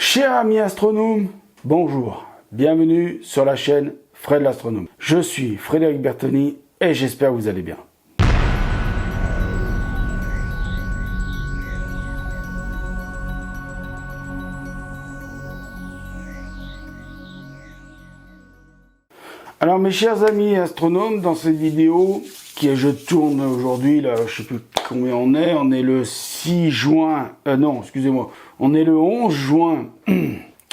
Chers amis astronomes, bonjour, bienvenue sur la chaîne Fred l'astronome. Je suis Frédéric Bertoni et j'espère que vous allez bien. Alors mes chers amis astronomes, dans cette vidéo je tourne aujourd'hui, là je sais plus combien on est le 6 juin, non excusez-moi, on est le 11 juin,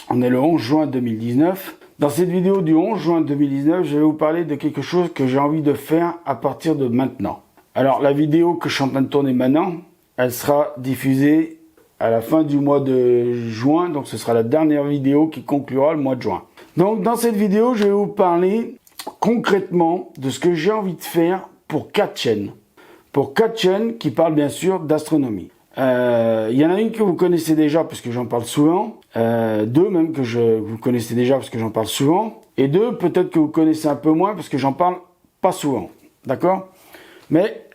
on est le 11 juin 2019. Dans cette vidéo du 11 juin 2019, je vais vous parler de quelque chose que j'ai envie de faire à partir de maintenant. Alors la vidéo que je suis en train de tourner maintenant, elle sera diffusée à la fin du mois de juin, donc ce sera la dernière vidéo qui conclura le mois de juin. Donc dans cette vidéo, je vais vous parler concrètement de ce que j'ai envie de faire pour 4 chaînes. Pour 4 chaînes qui parlent bien sûr d'astronomie. Il y en a une que vous connaissez déjà parce que j'en parle souvent. Deux même que vous connaissez déjà parce que j'en parle souvent. Et deux peut-être que vous connaissez un peu moins parce que j'en parle pas souvent. D'accord? Mais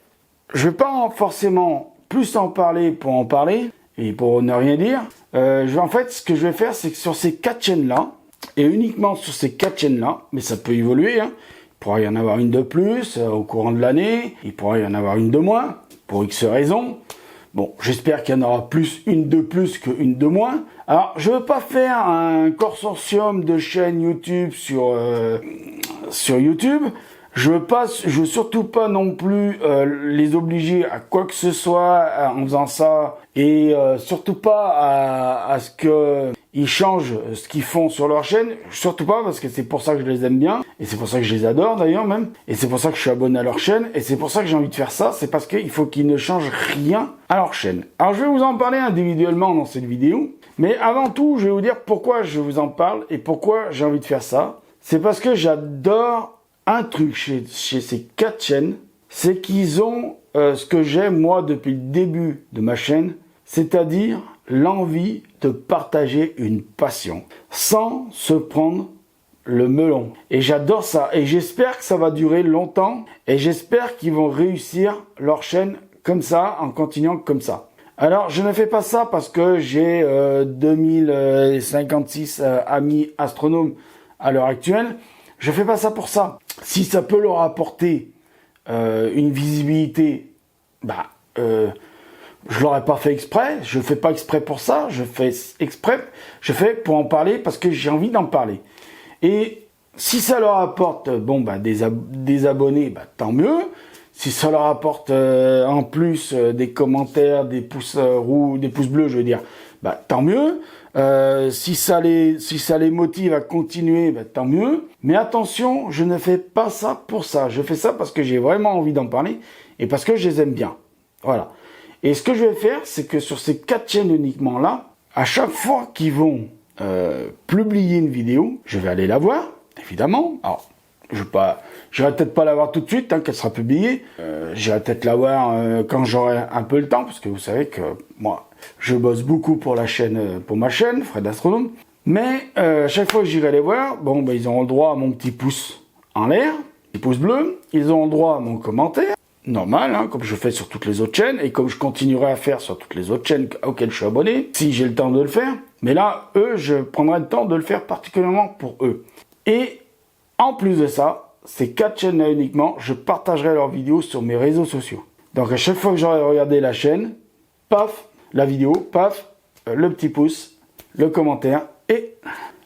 je vais pas forcément plus en parler pour en parler et pour ne rien dire. En fait, ce que je vais faire, c'est que sur ces 4 chaînes-là, et uniquement sur ces 4 chaînes-là, mais ça peut évoluer, hein. Il pourra y en avoir une de plus au courant de l'année, il pourra y en avoir une de moins, pour X raisons. Bon, j'espère qu'il y en aura une de plus qu'une de moins. Alors, je ne veux pas faire un consortium de chaînes YouTube sur YouTube. Je veux surtout pas non plus les obliger à quoi que ce soit en faisant ça, et surtout pas à ce que ils changent ce qu'ils font sur leur chaîne, surtout pas, parce que c'est pour ça que je les aime bien, et c'est pour ça que je les adore d'ailleurs même, et c'est pour ça que je suis abonné à leur chaîne, et c'est pour ça que j'ai envie de faire ça, c'est parce qu'il faut qu'ils ne changent rien à leur chaîne. Alors je vais vous en parler individuellement dans cette vidéo, mais avant tout, je vais vous dire pourquoi je vous en parle, et pourquoi j'ai envie de faire ça. C'est parce que j'adore un truc chez ces 4 chaînes, c'est qu'ils ont ce que j'aime moi depuis le début de ma chaîne, c'est-à-dire l'envie de partager une passion sans se prendre le melon. Et j'adore ça. Et j'espère que ça va durer longtemps. Et j'espère qu'ils vont réussir leur chaîne comme ça, en continuant comme ça. Alors, je ne fais pas ça parce que j'ai 2056 amis astronomes à l'heure actuelle. Je fais pas ça pour ça. Si ça peut leur apporter une visibilité, je l'aurais pas fait exprès, je fais pas exprès pour ça, je fais pour en parler parce que j'ai envie d'en parler. Et si ça leur apporte des abonnés, tant mieux. Si ça leur apporte en plus des commentaires, des pouces des pouces bleus, je veux dire, tant mieux. Si ça les motive à continuer, tant mieux. Mais attention, je ne fais pas ça pour ça. Je fais ça parce que j'ai vraiment envie d'en parler et parce que je les aime bien. Voilà. Et ce que je vais faire, c'est que sur ces 4 chaînes uniquement là, à chaque fois qu'ils vont publier une vidéo, je vais aller la voir, évidemment. Alors, j'irai peut-être pas la voir tout de suite, qu'elle sera publiée. J'irai peut-être la voir quand j'aurai un peu le temps, parce que vous savez que moi, je bosse beaucoup pour ma chaîne, Fred l'astronome. Mais chaque fois que j'irai les voir, ils auront le droit à mon petit pouce en l'air, petit pouce bleu. Ils auront le droit à mon commentaire. Normal, comme je fais sur toutes les autres chaînes, et comme je continuerai à faire sur toutes les autres chaînes auxquelles je suis abonné, si j'ai le temps de le faire. Mais là, eux, je prendrai le temps de le faire particulièrement pour eux. Et en plus de ça, ces 4 chaînes-là uniquement, je partagerai leurs vidéos sur mes réseaux sociaux. Donc à chaque fois que j'aurai regardé la chaîne, paf, la vidéo, paf, le petit pouce, le commentaire et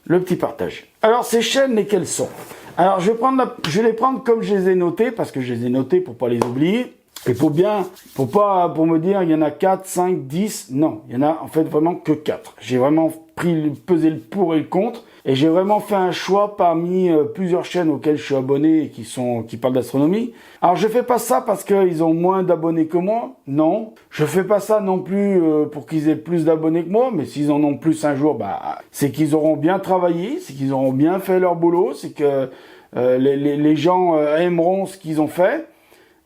le petit partage. Alors ces chaînes, lesquelles sont ? Alors je vais les prendre comme je les ai notées, parce que je les ai notées pour pas les oublier. Et pour me dire il y en a 4, 5, 10, non, il y en a en fait vraiment que 4. J'ai vraiment pesé le pour et le contre, et j'ai vraiment fait un choix parmi plusieurs chaînes auxquelles je suis abonné et qui parlent d'astronomie. Alors je fais pas ça parce qu'ils ont moins d'abonnés que moi, non. Je fais pas ça non plus pour qu'ils aient plus d'abonnés que moi, mais s'ils en ont plus un jour, c'est qu'ils auront bien travaillé, c'est qu'ils auront bien fait leur boulot, c'est que les gens aimeront ce qu'ils ont fait.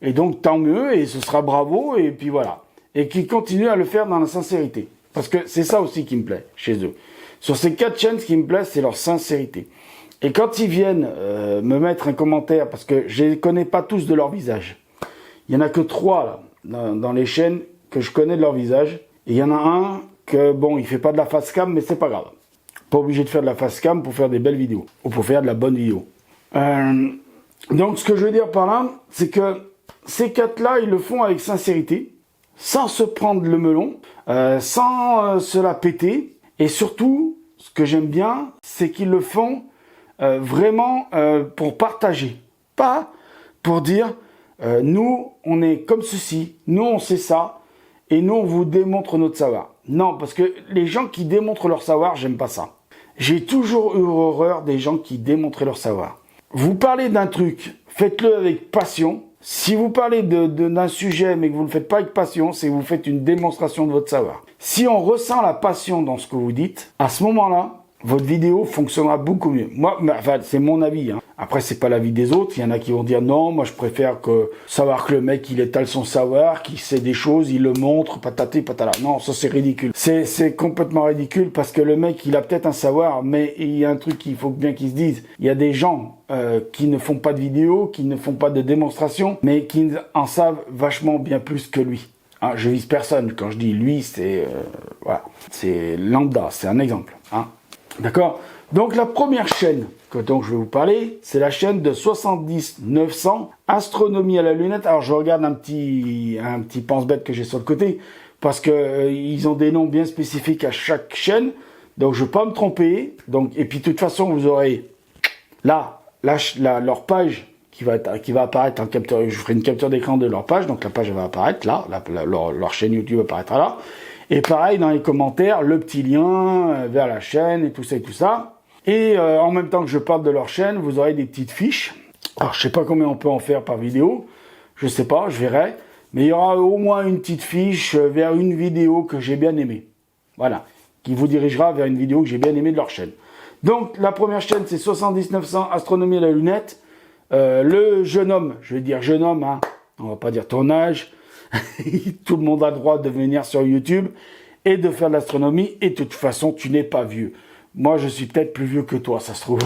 Et donc, tant mieux, et ce sera bravo, et puis voilà. Et qu'ils continuent à le faire dans la sincérité. Parce que c'est ça aussi qui me plaît chez eux. Sur ces 4 chaînes, ce qui me plaît, c'est leur sincérité. Et quand ils viennent me mettre un commentaire, parce que je les connais pas tous de leur visage. Il y en a que 3 là, dans les chaînes que je connais de leur visage. Et il y en a un que, il fait pas de la face cam, mais c'est pas grave. Pas obligé de faire de la face cam pour faire des belles vidéos ou pour faire de la bonne vidéo. Donc ce que je veux dire par là, c'est que ces quatre-là, ils le font avec sincérité, sans se prendre le melon, sans se la péter. Et surtout, ce que j'aime bien, c'est qu'ils le font vraiment pour partager. Pas pour dire, nous, on est comme ceci, nous, on sait ça, et nous, on vous démontre notre savoir. Non, parce que les gens qui démontrent leur savoir, j'aime pas ça. J'ai toujours eu horreur des gens qui démontraient leur savoir. Vous parlez d'un truc, faites-le avec passion. Si vous parlez d'un sujet mais que vous ne le faites pas avec passion, c'est que vous faites une démonstration de votre savoir. Si on ressent la passion dans ce que vous dites, à ce moment-là, votre vidéo fonctionnera beaucoup mieux. Moi, enfin, c'est mon avis. Après, c'est pas l'avis des autres. Il y en a qui vont dire non, moi je préfère savoir que le mec il étale son savoir, qu'il sait des choses, il le montre, patati patala. Non, ça c'est ridicule. C'est complètement ridicule parce que le mec il a peut-être un savoir, mais il y a un truc qu'il faut bien qu'ils se disent. Il y a des gens qui ne font pas de vidéos, qui ne font pas de démonstrations, mais qui en savent vachement bien plus que lui. Je vise personne. Quand je dis lui, c'est voilà, c'est lambda, c'est un exemple. D'accord. Donc la première chaîne dont je vais vous parler, c'est la chaîne de 70 900 Astronomie à la lunette. Alors je regarde un petit pense-bête que j'ai sur le côté parce que ils ont des noms bien spécifiques à chaque chaîne. Donc je ne vais pas me tromper. Donc et puis de toute façon vous aurez là leur page qui va apparaître en capture. Je ferai une capture d'écran de leur page. Donc la page elle va apparaître là. Leur chaîne YouTube apparaîtra là. Et pareil, dans les commentaires, le petit lien vers la chaîne et tout ça et tout ça. Et en même temps que je parle de leur chaîne, vous aurez des petites fiches. Alors, je sais pas combien on peut en faire par vidéo. Je sais pas, je verrai. Mais il y aura au moins une petite fiche vers une vidéo que j'ai bien aimée. Voilà. Qui vous dirigera vers une vidéo que j'ai bien aimée de leur chaîne. Donc, la première chaîne, c'est 70 900 Astronomie à la lunette. Le jeune homme, je vais dire jeune homme, on va pas dire ton âge. Tout le monde a le droit de venir sur YouTube et de faire de l'astronomie. Et de toute façon, tu n'es pas vieux. Moi, je suis peut-être plus vieux que toi, ça se trouve.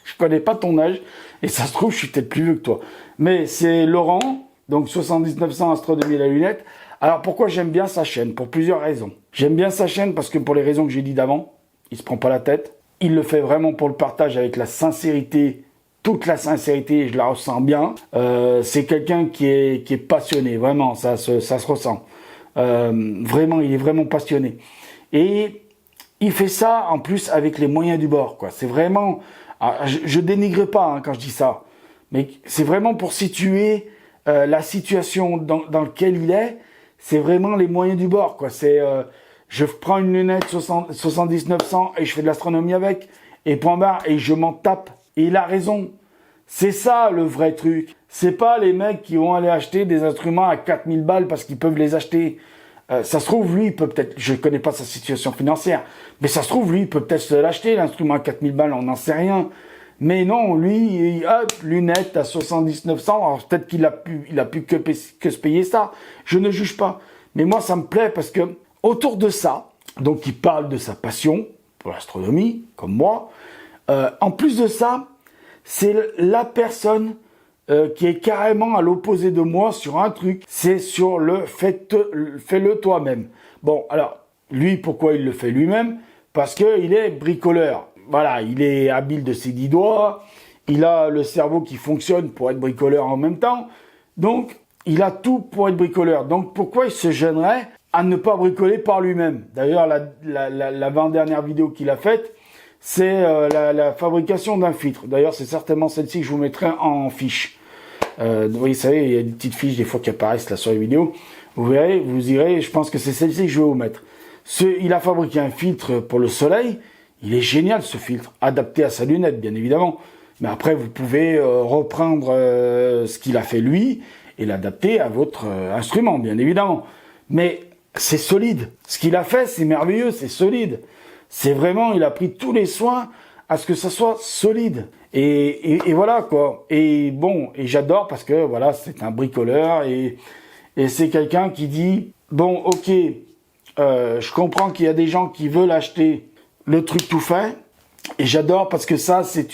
Je connais pas ton âge et ça se trouve, je suis peut-être plus vieux que toi. Mais c'est Laurent, donc 70 900 Astronomie à la lunette. Alors, pourquoi j'aime bien sa chaîne? Pour plusieurs raisons. J'aime bien sa chaîne parce que pour les raisons que j'ai dit d'avant, il se prend pas la tête. Il le fait vraiment pour le partage avec la sincérité. Toute la sincérité, je la ressens bien. C'est quelqu'un qui est passionné, vraiment, ça se ressent. Vraiment, il est vraiment passionné. Et il fait ça en plus avec les moyens du bord, quoi. C'est vraiment, je dénigre pas quand je dis ça, mais c'est vraiment pour situer la situation dans laquelle il est. C'est vraiment les moyens du bord, quoi. C'est, je prends une lunette 70 900 et je fais de l'astronomie avec, et point barre, et je m'en tape. Et il a raison. C'est ça le vrai truc. C'est pas les mecs qui vont aller acheter des instruments à 4000 balles parce qu'ils peuvent les acheter. Ça se trouve, lui, il peut peut-être, je connais pas sa situation financière, mais ça se trouve, lui, il peut peut-être se l'acheter, l'instrument à 4000 balles, on n'en sait rien. Mais non, lui, hop, lunettes à 70 900, alors peut-être qu'il a pu que se payer ça. Je ne juge pas. Mais moi, ça me plaît parce que, autour de ça, donc il parle de sa passion pour l'astronomie, comme moi. En plus de ça, c'est la personne qui est carrément à l'opposé de moi sur un truc. C'est sur le fais-le toi-même. Bon, alors, lui, pourquoi il le fait lui-même? Parce qu'il est bricoleur. Voilà, il est habile de ses 10 doigts. Il a le cerveau qui fonctionne pour être bricoleur en même temps. Donc, il a tout pour être bricoleur. Donc, pourquoi il se gênerait à ne pas bricoler par lui-même? D'ailleurs, l'avant-dernière vidéo qu'il a faite, c'est la fabrication d'un filtre. D'ailleurs, c'est certainement celle-ci que je vous mettrai en fiche. Vous savez, il y a des petites fiches des fois qui apparaissent là sur les vidéos. Vous verrez, vous irez, je pense que c'est celle-ci que je vais vous mettre. Il a fabriqué un filtre pour le soleil. Il est génial ce filtre, adapté à sa lunette bien évidemment. Mais après, vous pouvez reprendre ce qu'il a fait lui et l'adapter à votre instrument bien évidemment. Mais c'est solide. Ce qu'il a fait, c'est merveilleux, c'est solide. C'est vraiment, il a pris tous les soins à ce que ça soit solide. Et voilà quoi. Et bon, et j'adore parce que voilà, c'est un bricoleur et c'est quelqu'un qui dit bon, ok, je comprends qu'il y a des gens qui veulent acheter le truc tout fait. Et j'adore parce que ça, c'est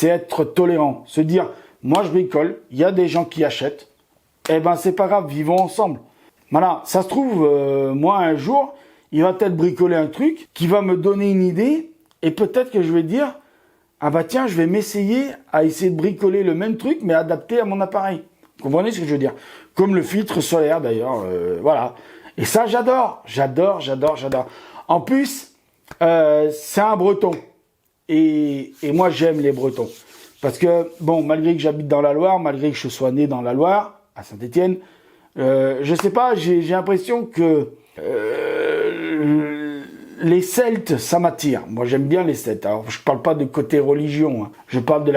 être tolérant. Se dire, moi je bricole, il y a des gens qui achètent. Eh ben c'est pas grave, vivons ensemble. Voilà, ça se trouve, moi un jour, il va peut-être bricoler un truc qui va me donner une idée et peut-être que je vais dire, ah bah tiens, je vais m'essayer à essayer de bricoler le même truc mais adapté à mon appareil. Vous comprenez ce que je veux dire? Comme le filtre solaire d'ailleurs, voilà. Et ça, j'adore. En plus, c'est un Breton. Et moi, j'aime les Bretons. Parce que, bon, malgré que j'habite dans la Loire, malgré que je sois né dans la Loire, à Saint-Étienne, je sais pas, j'ai l'impression que les Celtes, ça m'attire. Moi, j'aime bien les Celtes. Alors, je parle pas de côté religion. Hein. Je parle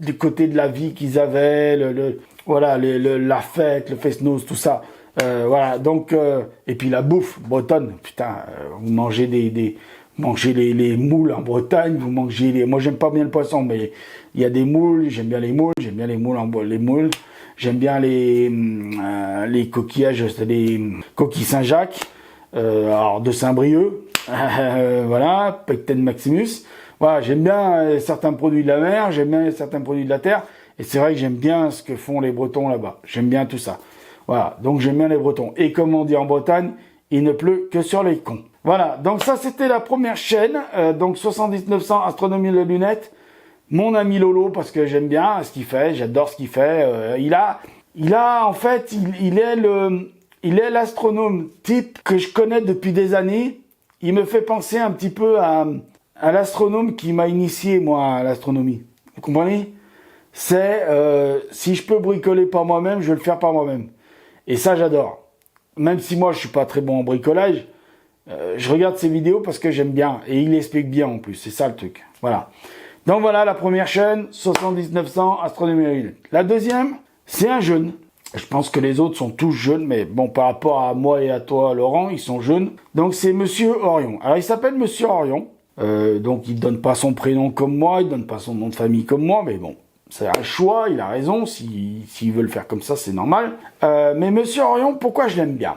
du côté de la vie qu'ils avaient, voilà, la fête, le fest-noz, tout ça. Voilà. Donc, et puis la bouffe bretonne. Putain, vous mangez mangez les moules en Bretagne. Vous mangez moi, j'aime pas bien le poisson, mais il y a des moules. J'aime bien les moules. J'aime bien les moules. J'aime bien les coquillages, c'est les coquilles Saint-Jacques. Alors de Saint-Brieuc. Voilà, Pecten Maximus. Voilà, j'aime bien certains produits de la mer, j'aime bien certains produits de la terre, et c'est vrai que j'aime bien ce que font les Bretons là-bas. J'aime bien tout ça. Voilà, donc j'aime bien les Bretons. Et comme on dit en Bretagne, il ne pleut que sur les cons. Voilà, donc ça c'était la première chaîne, donc 70900 Astronomie de lunettes. Mon ami Lolo, parce que j'aime bien ce qu'il fait, j'adore ce qu'il fait. Il a en fait, il est l'astronome type que je connais depuis des années. Il me fait penser un petit peu à l'astronome qui m'a initié, moi, à l'astronomie. Vous comprenez? C'est, si je peux bricoler par moi-même, je vais le faire par moi-même. Et ça, j'adore. Même si moi, je suis pas très bon en bricolage, je regarde ses vidéos parce que j'aime bien. Et il explique bien, en plus. C'est ça, le truc. Voilà. Donc voilà, la première chaîne, 70900 Astronomie. La deuxième, c'est un jeune. Je pense que les autres sont tous jeunes, mais bon, par rapport à moi et à toi, Laurent, ils sont jeunes. Donc c'est Monsieur Orion. Alors il s'appelle Monsieur Orion. Donc il donne pas son prénom comme moi, il donne pas son nom de famille comme moi, mais bon, c'est un choix, il a raison. S'il veut le faire comme ça, c'est normal. Mais Monsieur Orion, pourquoi je l'aime bien?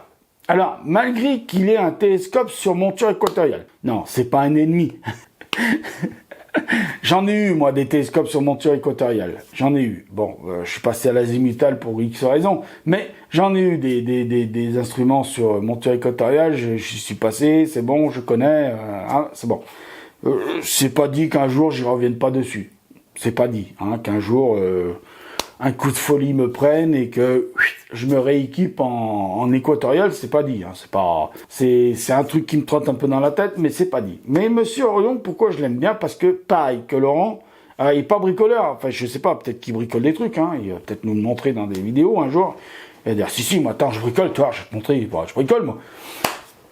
Alors, malgré qu'il ait un télescope sur monture équatoriale. Non, c'est pas un ennemi. J'en ai eu, moi, des télescopes sur monture équatoriale. J'en ai eu. Bon, je suis passé à l'azimutale pour X raisons, mais j'en ai eu des instruments sur monture équatoriale. Je suis passé, c'est bon, je connais, hein, c'est bon. C'est pas dit qu'un jour, j'y revienne pas dessus. C'est pas dit, hein, qu'un jour, un coup de folie me prenne et que je me rééquipe en équatorial, c'est pas dit. Hein, c'est un truc qui me trotte un peu dans la tête, mais c'est pas dit. Mais Monsieur Orion, pourquoi je l'aime bien? Parce que pareil que Laurent, il est pas bricoleur. Enfin, je sais pas, peut-être qu'il bricole des trucs. Hein, il va peut-être nous le montrer dans des vidéos un jour. Il va dire si, moi attends, je bricole, toi, je vais te montrer. Je bricole moi.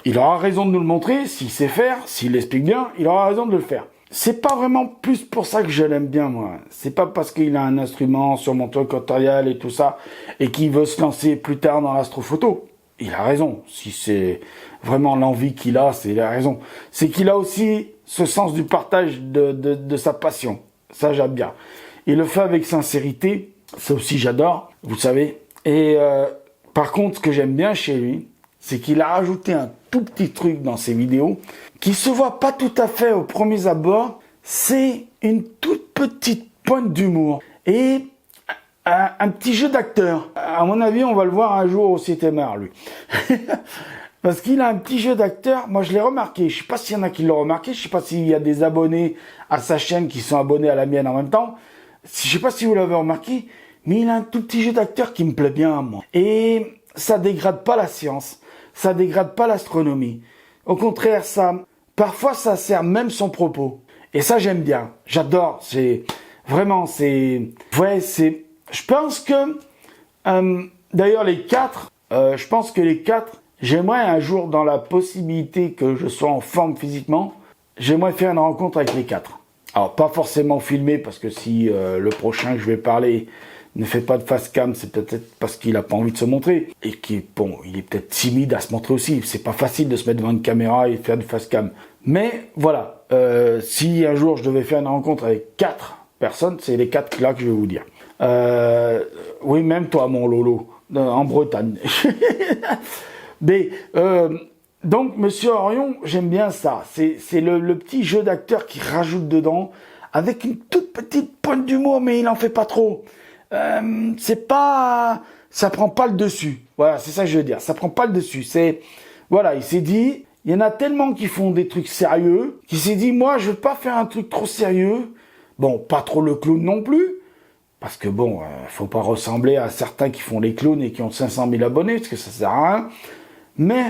Il aura raison de nous le montrer s'il sait faire, s'il l'explique bien. Il aura raison de le faire. C'est pas vraiment plus pour ça que je l'aime bien, moi. C'est pas parce qu'il a un instrument sur monture équatoriale et tout ça, et qu'il veut se lancer plus tard dans l'astrophoto. Il a raison. Si c'est vraiment l'envie qu'il a, il a raison. C'est qu'il a aussi ce sens du partage de sa passion. Ça, j'aime bien. Il le fait avec sincérité. Ça aussi, j'adore. Vous savez. Et par contre, ce que j'aime bien chez lui, c'est qu'il a rajouté un tout petit truc dans ses vidéos qui se voit pas tout à fait aux premiers abords. C'est une toute petite pointe d'humour et un petit jeu d'acteur. À mon avis, on va le voir un jour au CTMR, lui. Parce qu'il a un petit jeu d'acteur. Moi, je l'ai remarqué. Je sais pas s'il y en a qui l'ont remarqué. Je sais pas s'il y a des abonnés à sa chaîne qui sont abonnés à la mienne en même temps. Je sais pas si vous l'avez remarqué, mais il a un tout petit jeu d'acteur qui me plaît bien à moi. Et ça dégrade pas la science. Ça dégrade pas l'astronomie. Au contraire, parfois, ça sert même son propos. Et ça, j'aime bien. J'adore. Je pense que, d'ailleurs, je pense que les quatre, j'aimerais un jour, dans la possibilité que je sois en forme physiquement, j'aimerais faire une rencontre avec les quatre. Alors, pas forcément filmé, parce que si le prochain que je vais parler ne fait pas de face cam, c'est peut-être parce qu'il a pas envie de se montrer. Et il est peut-être timide à se montrer aussi. C'est pas facile de se mettre devant une caméra et faire du face cam. Mais voilà, si un jour je devais faire une rencontre avec 4 personnes, c'est les 4 là que je vais vous dire. Oui, même toi, mon Lolo, en Bretagne. Mais donc, Monsieur Orion, j'aime bien ça. C'est le petit jeu d'acteur qui rajoute dedans, avec une toute petite pointe d'humour, mais il en fait pas trop. Ça prend pas le dessus. Voilà, c'est ça que je veux dire. Ça prend pas le dessus. Voilà, il s'est dit, Il y en a tellement qui font des trucs sérieux, qui s'est dit, moi, je veux pas faire un truc trop sérieux. Bon, pas trop le clown non plus. Parce que bon, faut pas ressembler à certains qui font les clowns et qui ont 500 000 abonnés, parce que ça sert à rien. Mais,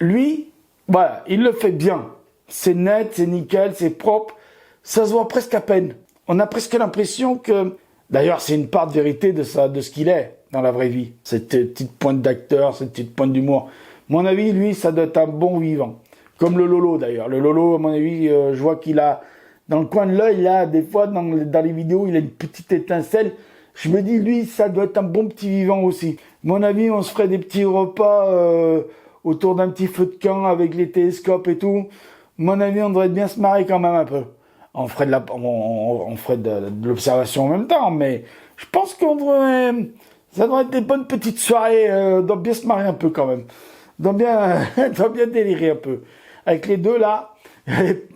lui, voilà, il le fait bien. C'est net, c'est nickel, c'est propre. Ça se voit presque à peine. On a presque l'impression que... D'ailleurs, c'est une part de vérité de ce qu'il est dans la vraie vie. Cette petite pointe d'acteur, cette petite pointe d'humour. À mon avis, lui, ça doit être un bon vivant. Comme le Lolo, d'ailleurs. Le Lolo, à mon avis, je vois qu'il a... Dans le coin de l'œil, là, des fois, dans les vidéos, il a une petite étincelle. Je me dis, lui, ça doit être un bon petit vivant aussi. À mon avis, on se ferait des petits repas autour d'un petit feu de camp avec les télescopes et tout. À mon avis, on devrait bien se marrer quand même un peu. On ferait de l'observation en même temps, mais je pense ça devrait être des bonnes petites soirées. On doit bien se marrer un peu quand même. On doit bien délirer un peu. Avec les deux là.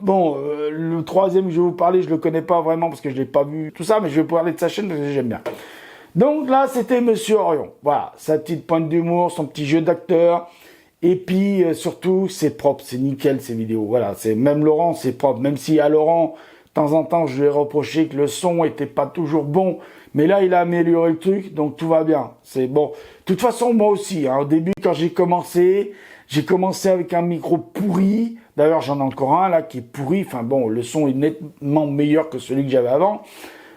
Bon, le troisième que je vais vous parler, je le connais pas vraiment parce que je l'ai pas vu tout ça, mais je vais parler de sa chaîne parce que j'aime bien. Donc là, c'était Monsieur Orion. Voilà, sa petite pointe d'humour, son petit jeu d'acteur. Et puis, surtout, c'est propre, c'est nickel, ces vidéos. Voilà, même Laurent, c'est propre. Même si à Laurent, de temps en temps, je lui ai reproché que le son était pas toujours bon. Mais là, il a amélioré le truc, donc tout va bien. C'est bon. De toute façon, moi aussi, hein, au début, quand j'ai commencé avec un micro pourri. D'ailleurs, j'en ai encore un, là, qui est pourri. Enfin bon, le son est nettement meilleur que celui que j'avais avant.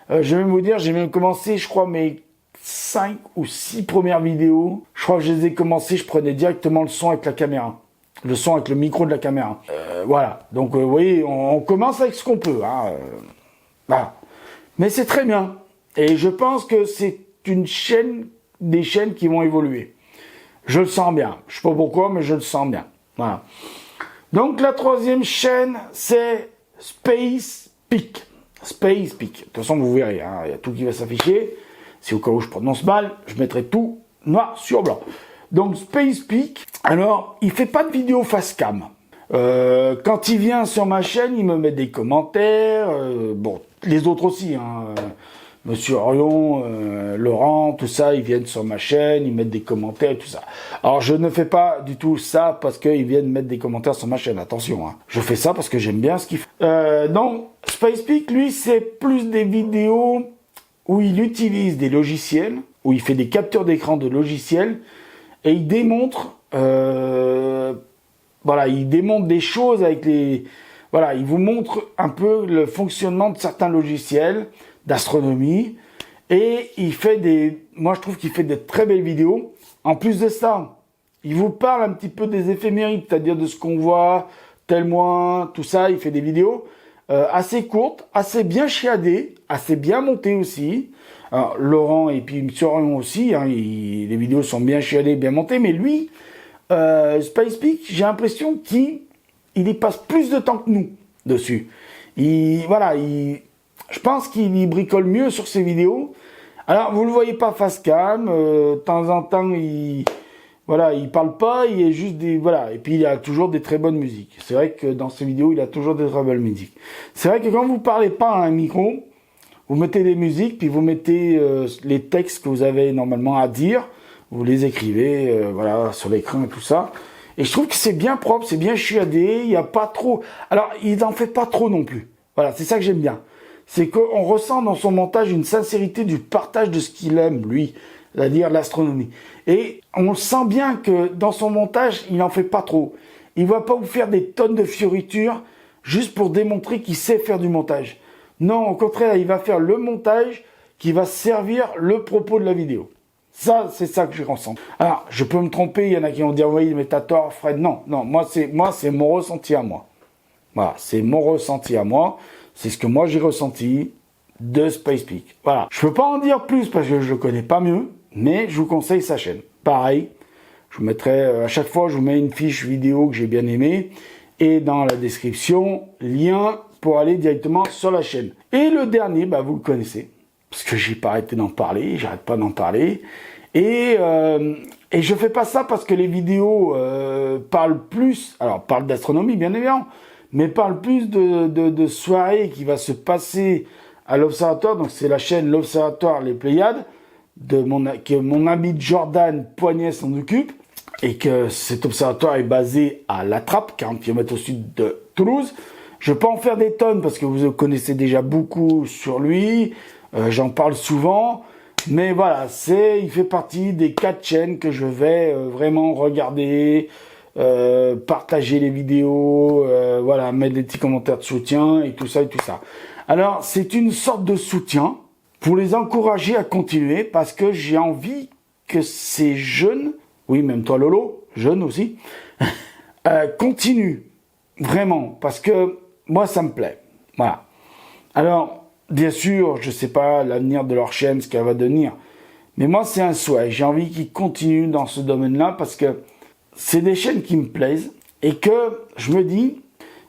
Je vais vous dire, j'ai même commencé, je crois, mes 5 ou 6 premières vidéos, je crois que je les ai commencées, je prenais directement le son avec la caméra. Le son avec le micro de la caméra. Voilà. Donc, vous voyez, on commence avec ce qu'on peut. Hein, voilà. Mais c'est très bien. Et je pense que c'est des chaînes qui vont évoluer. Je le sens bien. Je sais pas pourquoi, mais je le sens bien. Voilà. Donc, la troisième chaîne, c'est Space Peak. Space Peak. De toute façon, vous verrez, hein, il y a tout qui va s'afficher. Si au cas où je prononce mal, je mettrai tout noir sur blanc. Donc Space Peak, alors il fait pas de vidéo face cam. Quand il vient sur ma chaîne, il me met des commentaires. Bon, les autres aussi, hein. Monsieur Orion, Laurent, tout ça, ils viennent sur ma chaîne, ils mettent des commentaires et tout ça. Alors je ne fais pas du tout ça parce qu'ils viennent mettre des commentaires sur ma chaîne, attention. Hein. Je fais ça parce que j'aime bien ce qu'il fait. Donc Space Peak, lui, c'est plus des vidéos où il utilise des logiciels, où il fait des captures d'écran de logiciels, et il démontre, il démontre des choses avec il vous montre un peu le fonctionnement de certains logiciels d'astronomie, et moi je trouve qu'il fait de très belles vidéos. En plus de ça, il vous parle un petit peu des éphémérides, c'est-à-dire de ce qu'on voit, tel mois, tout ça, il fait des vidéos assez courtes, assez bien chiadées, assez bien montées aussi. Alors, Laurent et puis M. Orion aussi, hein, les vidéos sont bien chiadées, bien montées, mais lui, Space Peak, j'ai l'impression qu'il y passe plus de temps que nous dessus. Je pense qu'il bricole mieux sur ses vidéos. Alors, vous le voyez pas face cam, de temps en temps, il parle pas, il est juste et puis il a toujours des très bonnes musiques. C'est vrai que dans ses vidéos, il a toujours des très belles musiques. C'est vrai que quand vous parlez pas à un micro, vous mettez des musiques, puis vous mettez les textes que vous avez normalement à dire, vous les écrivez, sur l'écran et tout ça. Et je trouve que c'est bien propre, c'est bien chiadé, il y a pas trop... Alors, il n'en fait pas trop non plus. Voilà, c'est ça que j'aime bien. C'est qu'on ressent dans son montage une sincérité du partage de ce qu'il aime, lui, c'est-à-dire l'astronomie. Et on sent bien que dans son montage, il n'en fait pas trop. Il ne va pas vous faire des tonnes de fioritures juste pour démontrer qu'il sait faire du montage. Non, au contraire, il va faire le montage qui va servir le propos de la vidéo. Ça, c'est ça que je ressens. Alors, je peux me tromper, il y en a qui vont dire, oui, mais t'as tort, Fred. Non, moi, c'est mon ressenti à moi. Voilà, c'est mon ressenti à moi. C'est ce que moi, j'ai ressenti de Space Peak. Voilà. Je peux pas en dire plus parce que je le connais pas mieux, mais je vous conseille sa chaîne. Pareil, je vous mettrai, à chaque fois, je vous mets une fiche vidéo que j'ai bien aimée. Et dans la description, lien pour aller directement sur la chaîne. Et le dernier, vous le connaissez. Parce que j'ai pas arrêté d'en parler, j'arrête pas d'en parler. Et je fais pas ça parce que les vidéos parlent plus, alors parlent d'astronomie bien évidemment, mais parlent plus de soirées qui va se passer à l'Observatoire. Donc c'est la chaîne L'Observatoire Les Pléiades, que mon ami Jordan Poignet s'en occupe. et que cet observatoire est basé à La Trappe, 40 km au sud de Toulouse. Je peux en faire des tonnes parce que vous connaissez déjà beaucoup sur lui, j'en parle souvent, mais voilà, il fait partie des 4 chaînes que je vais vraiment regarder, partager les vidéos, voilà, mettre des petits commentaires de soutien et tout ça et tout ça. Alors, c'est une sorte de soutien pour les encourager à continuer parce que j'ai envie que ces jeunes, oui, même toi Lolo, jeune aussi, continuent vraiment parce que moi ça me plaît. Voilà. Alors, bien sûr, je sais pas l'avenir de leur chaîne, ce qu'elle va devenir, mais moi c'est un souhait. J'ai envie qu'ils continuent dans ce domaine-là parce que c'est des chaînes qui me plaisent et que je me dis,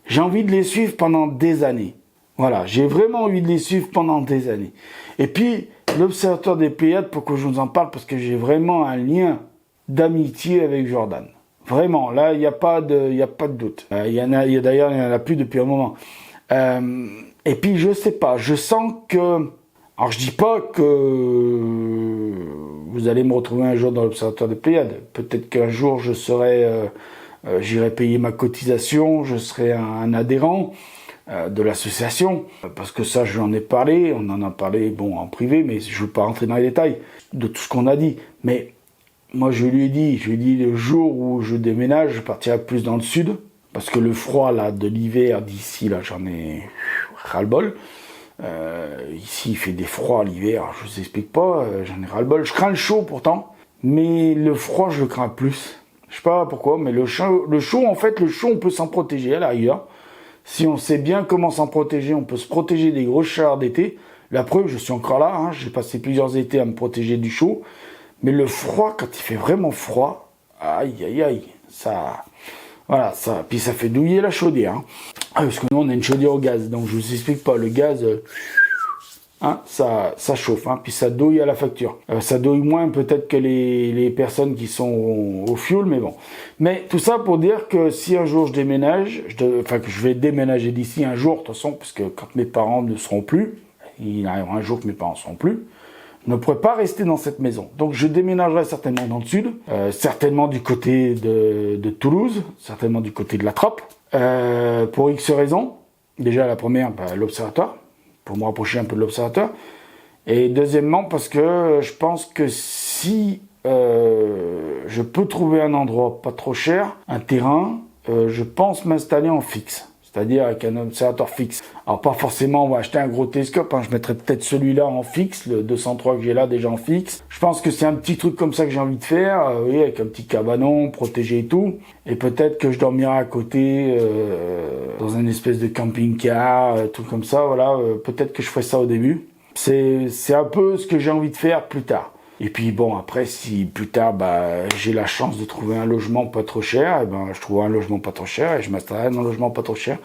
j'ai envie de les suivre pendant des années. Voilà, j'ai vraiment envie de les suivre pendant des années. Et puis, l'Observatoire des Pléiades, pourquoi je vous en parle? Parce que j'ai vraiment un lien d'amitié avec Jordan. Vraiment, là, il n'y a pas de doute. D'ailleurs, il n'y en a plus depuis un moment. Et puis, je sais pas, je sens que... Alors, je dis pas que vous allez me retrouver un jour dans l'Observatoire des Pléiades. Peut-être qu'un jour, j'irai payer ma cotisation, je serai un adhérent de l'association, parce que ça, j'en ai parlé, on en a parlé, bon, en privé, mais je ne veux pas rentrer dans les détails de tout ce qu'on a dit. Mais moi, je lui ai dit, le jour où je déménage, je partirai plus dans le sud, parce que le froid, là, de l'hiver, d'ici, là, j'en ai ras-le-bol. Ici, il fait des froids l'hiver, je vous explique pas, j'en ai ras-le-bol. Je crains le chaud, pourtant, mais le froid, je le crains plus. Je sais pas pourquoi, mais le chaud, en fait, on peut s'en protéger, à la rigueur. Si on sait bien comment s'en protéger, on peut se protéger des grosses chaleurs d'été. La preuve, je suis encore là, hein, j'ai passé plusieurs étés à me protéger du chaud. Mais le froid, quand il fait vraiment froid, aïe, aïe, aïe, ça... Voilà, ça... Puis ça fait douiller la chaudière. Hein. Parce que nous, on a une chaudière au gaz, donc je vous explique pas, le gaz... Hein, ça chauffe, hein, puis ça douille à la facture. Ça douille moins peut-être que les personnes qui sont au fioul, mais bon. Mais tout ça pour dire que si un jour je déménage, que je vais déménager d'ici un jour, de toute façon, parce que quand mes parents ne seront plus, il arrivera un jour que mes parents ne seront plus, je ne pourrai pas rester dans cette maison. Donc je déménagerai certainement dans le sud, certainement du côté de Toulouse, certainement du côté de La Trappe, pour X raisons. Déjà la première, l'observatoire, pour me rapprocher un peu de l'observateur. Et deuxièmement, parce que je pense que si je peux trouver un endroit pas trop cher, un terrain, je pense m'installer en fixe. C'est-à-dire avec un observateur fixe. Alors pas forcément, on va acheter un gros télescope, hein, je mettrai peut-être celui-là en fixe, le 203 que j'ai là déjà en fixe. Je pense que c'est un petit truc comme ça que j'ai envie de faire, oui, avec un petit cabanon, protégé et tout. Et peut-être que je dormirai à côté, dans une espèce de camping-car, tout comme ça, voilà. Peut-être que je ferai ça au début. C'est un peu ce que j'ai envie de faire plus tard. Et puis bon, après, si plus tard, j'ai la chance de trouver un logement pas trop cher, je trouverai un logement pas trop cher et je m'installerai dans un logement pas trop cher,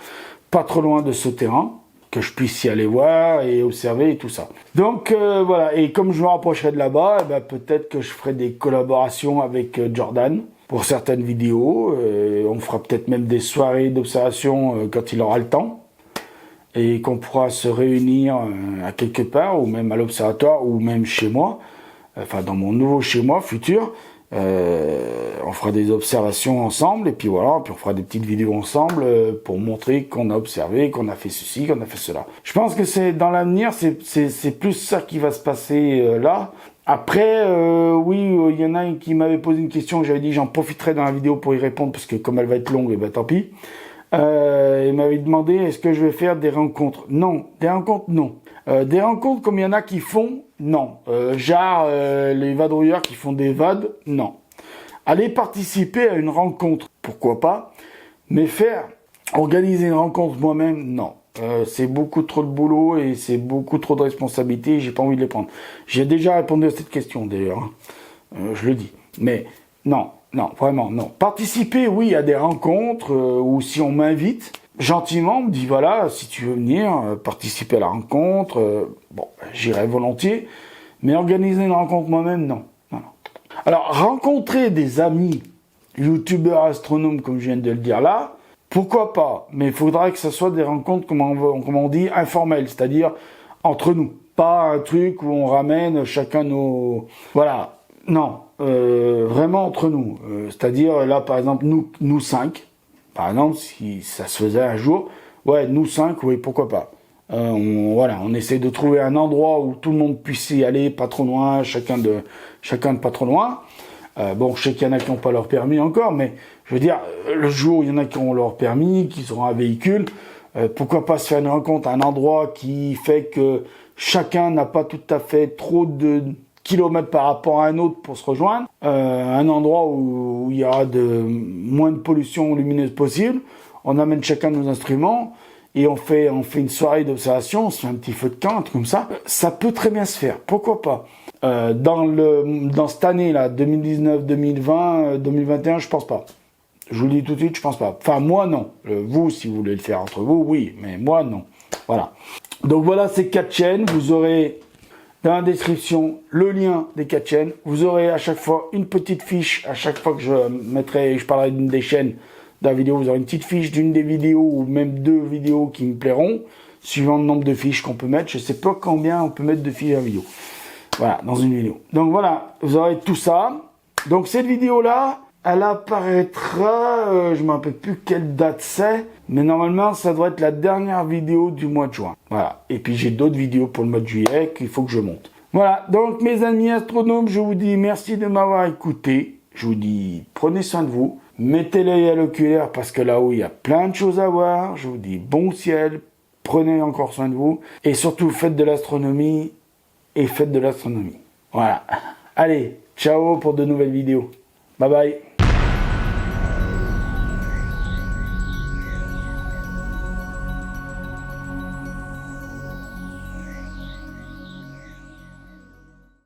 pas trop loin de ce terrain, que je puisse y aller voir et observer et tout ça. Donc voilà, et comme je me rapprocherai de là-bas, peut-être que je ferai des collaborations avec Jordan pour certaines vidéos. On fera peut-être même des soirées d'observation quand il aura le temps. Et qu'on pourra se réunir à quelque part, ou même à l'observatoire, ou même chez moi, enfin dans mon nouveau chez moi futur. On fera des observations ensemble, et puis voilà, puis on fera des petites vidéos ensemble pour montrer qu'on a observé, qu'on a fait ceci, qu'on a fait cela. Je pense que c'est dans l'avenir, c'est plus ça qui va se passer là. Après, oui, il y en a un qui m'avait posé une question, j'avais dit j'en profiterai dans la vidéo pour y répondre, parce que comme elle va être longue, et tant pis. Il m'avait demandé est-ce que je vais faire des rencontres. Non, des rencontres non. Des rencontres comme il y en a qui font, non. Les vadrouilleurs qui font des vades, non. Aller participer à une rencontre, pourquoi pas. Mais organiser une rencontre moi-même, non. C'est beaucoup trop de boulot et c'est beaucoup trop de responsabilités et j'ai pas envie de les prendre. J'ai déjà répondu à cette question d'ailleurs. Je le dis. Mais non. Non, vraiment, non. Participer, oui, à des rencontres, ou si on m'invite, gentiment, on me dit, voilà, si tu veux venir participer à la rencontre, j'irai volontiers. Mais organiser une rencontre moi-même, non. Non. Alors, rencontrer des amis, youtubeurs, astronomes, comme je viens de le dire là, pourquoi pas. Mais il faudra que ce soit des rencontres, comme on dit, informelles, c'est-à-dire entre nous. Pas un truc où on ramène chacun nos... Voilà. Non, vraiment entre nous. C'est-à-dire, là, par exemple, nous 5, par exemple, si ça se faisait un jour, ouais, nous 5, oui, pourquoi pas. Voilà, on essaie de trouver un endroit où tout le monde puisse y aller, pas trop loin, chacun de pas trop loin. Bon, je sais qu'il y en a qui n'ont pas leur permis encore, mais je veux dire, le jour où il y en a qui ont leur permis, qui auront un véhicule, pourquoi pas se faire une rencontre à un endroit qui fait que chacun n'a pas tout à fait trop de kilomètres par rapport à un autre pour se rejoindre, un endroit où il y aura moins de pollution lumineuse possible, on amène chacun nos instruments, et on fait une soirée d'observation, on se fait un petit feu de camp, un truc comme ça. Ça peut très bien se faire, pourquoi pas. Dans cette année-là, 2019, 2020, 2021, je pense pas. Je vous le dis tout de suite, je pense pas. Enfin, moi, non. Vous, si vous voulez le faire entre vous, oui, mais moi, non. Voilà. Donc voilà ces 4 chaînes. Vous aurez dans la description le lien des 4 chaînes. Vous aurez à chaque fois une petite fiche. À chaque fois que je parlerai d'une des chaînes de la vidéo, vous aurez une petite fiche d'une des vidéos ou même 2 vidéos qui me plairont, suivant le nombre de fiches qu'on peut mettre. Je sais pas combien on peut mettre de fiches à vidéo. Voilà, dans une vidéo. Donc voilà, vous aurez tout ça. Donc cette vidéo-là, elle apparaîtra, je ne me rappelle plus quelle date c'est, mais normalement ça doit être la dernière vidéo du mois de juin. Voilà. Et puis j'ai d'autres vidéos pour le mois de juillet qu'il faut que je monte. Voilà, donc mes amis astronomes, je vous dis merci de m'avoir écouté. Je vous dis prenez soin de vous. Mettez l'œil à l'oculaire parce que là-haut il y a plein de choses à voir. Je vous dis bon ciel, prenez encore soin de vous. Et surtout faites de l'astronomie et faites de l'astronomie. Voilà. Allez, ciao pour de nouvelles vidéos. Bye bye.